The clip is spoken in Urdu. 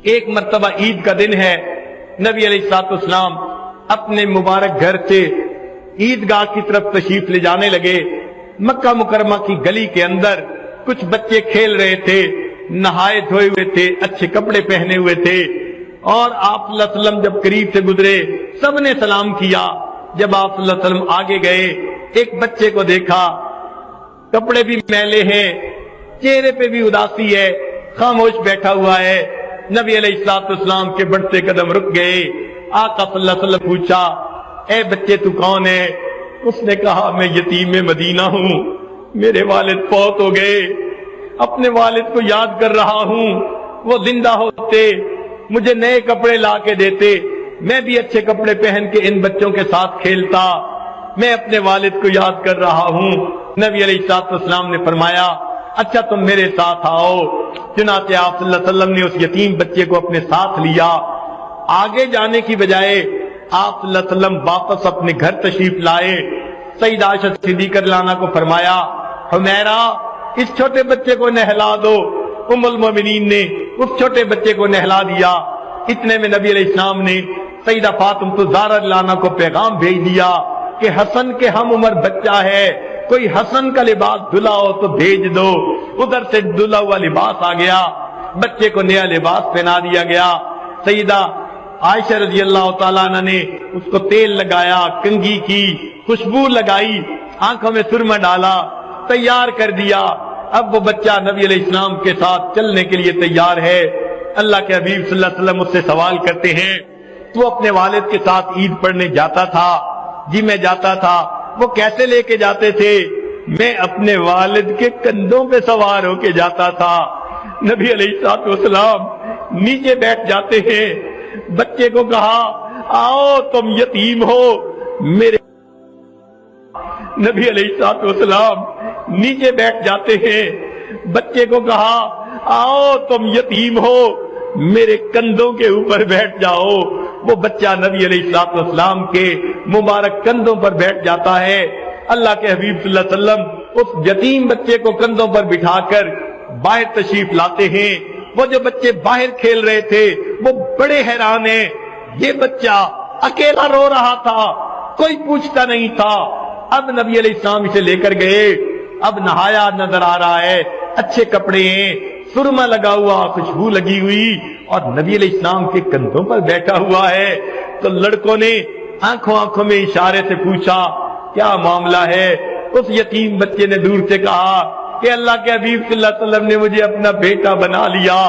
ایک مرتبہ عید کا دن ہے، نبی علیہ الصلوۃ والسلام اپنے مبارک گھر سے عیدگاہ کی طرف تشریف لے جانے لگے۔ مکہ مکرمہ کی گلی کے اندر کچھ بچے کھیل رہے تھے، نہائے دھوئے ہوئے تھے، اچھے کپڑے پہنے ہوئے تھے، اور آپ صلی اللہ علیہ وسلم جب قریب سے گزرے سب نے سلام کیا۔ جب آپ صلی اللہ علیہ وسلم آگے گئے، ایک بچے کو دیکھا، کپڑے بھی میلے ہیں، چہرے پہ بھی اداسی ہے، خاموش بیٹھا ہوا ہے۔ نبی علیہ الصلوۃ والسلام کے بڑھتے قدم رک گئے۔ آقا صلی اللہ علیہ وسلم پوچھا، اے بچے تو کون ہے؟ اس نے کہا، میں یتیم مدینہ ہوں، میرے والد فوت ہو گئے، اپنے والد کو یاد کر رہا ہوں، وہ زندہ ہوتے مجھے نئے کپڑے لا کے دیتے، میں بھی اچھے کپڑے پہن کے ان بچوں کے ساتھ کھیلتا، میں اپنے والد کو یاد کر رہا ہوں۔ نبی علیہ الصلوۃ والسلام نے فرمایا، اچھا تم میرے ساتھ آؤ۔ چنانچہ آپ صلی اللہ علیہ وسلم نے اس یتیم بچے کو اپنے ساتھ لیا۔ آگے جانے کی بجائے آپ صلی اللہ علیہ وسلم واپس اپنے گھر تشریف لائے۔ سیدہ عائشہ صدیقہ رضی اللہ عنہا کو فرمایا، حمیرہ اس چھوٹے بچے کو نہلا دو۔ ام المومنین نے اس چھوٹے بچے کو نہلا دیا۔ اتنے میں نبی علیہ السلام نے سیدہ فاطمہ الزہرا رضی اللہ عنہا کو پیغام بھیج دیا کہ حسن کے ہم عمر بچہ ہے، کوئی حسن کا لباس دھلا ہو تو بھیج دو۔ ادھر سے دھلا ہوا لباس آ گیا، بچے کو نیا لباس پہنا دیا گیا۔ سیدہ عائشہ رضی اللہ تعالیٰ عنہ نے اس کو تیل لگایا، کنگھی کی، خوشبو لگائی، آنکھوں میں سرما ڈالا، تیار کر دیا۔ اب وہ بچہ نبی علیہ السلام کے ساتھ چلنے کے لیے تیار ہے۔ اللہ کے حبیب صلی اللہ علیہ وسلم اس سے سوال کرتے ہیں، تو اپنے والد کے ساتھ عید پڑھنے جاتا تھا؟ جی میں جاتا تھا۔ وہ کیسے لے کے جاتے تھے؟ میں اپنے والد کے کندھوں پہ سوار ہو کے جاتا تھا۔ نبی علیہ الصلوۃ والسلام نیچے بیٹھ جاتے ہیں۔ بچے کو کہا، آؤ تم یتیم ہو میرے۔ نبی علیہ الصلوۃ والسلام نیچے بیٹھ جاتے ہیں۔ بچے کو کہا، آؤ تم یتیم ہو میرے کندھوں کے اوپر بیٹھ جاؤ۔ وہ بچہ نبی علیہ الصلوۃ والسلام کے مبارک کندھوں پر بیٹھ جاتا ہے۔ اللہ کے حبیب صلی اللہ علیہ وسلم اس یتیم بچے کو کندھوں پر بٹھا کر باہر تشریف لاتے ہیں۔ وہ جو بچے باہر کھیل رہے تھے وہ بڑے حیران ہیں، یہ بچہ اکیلا رو رہا تھا، کوئی پوچھتا نہیں تھا۔ اب نبی علیہ السلام اسے لے کر گئے، اب نہایا نظر آ رہا ہے، اچھے کپڑے ہیں، سرما لگا ہوا، خوشبو لگی ہوئی، اور نبی علیہ السلام کے کندھوں پر بیٹھا ہوا ہے۔ تو لڑکوں نے آنکھوں میں اشارے سے پوچھا، کیا معاملہ ہے؟ اس یتیم بچے نے دور سے کہا کہ اللہ کے حبیب صلی اللہ علیہ وسلم نے مجھے اپنا بیٹا بنا لیا۔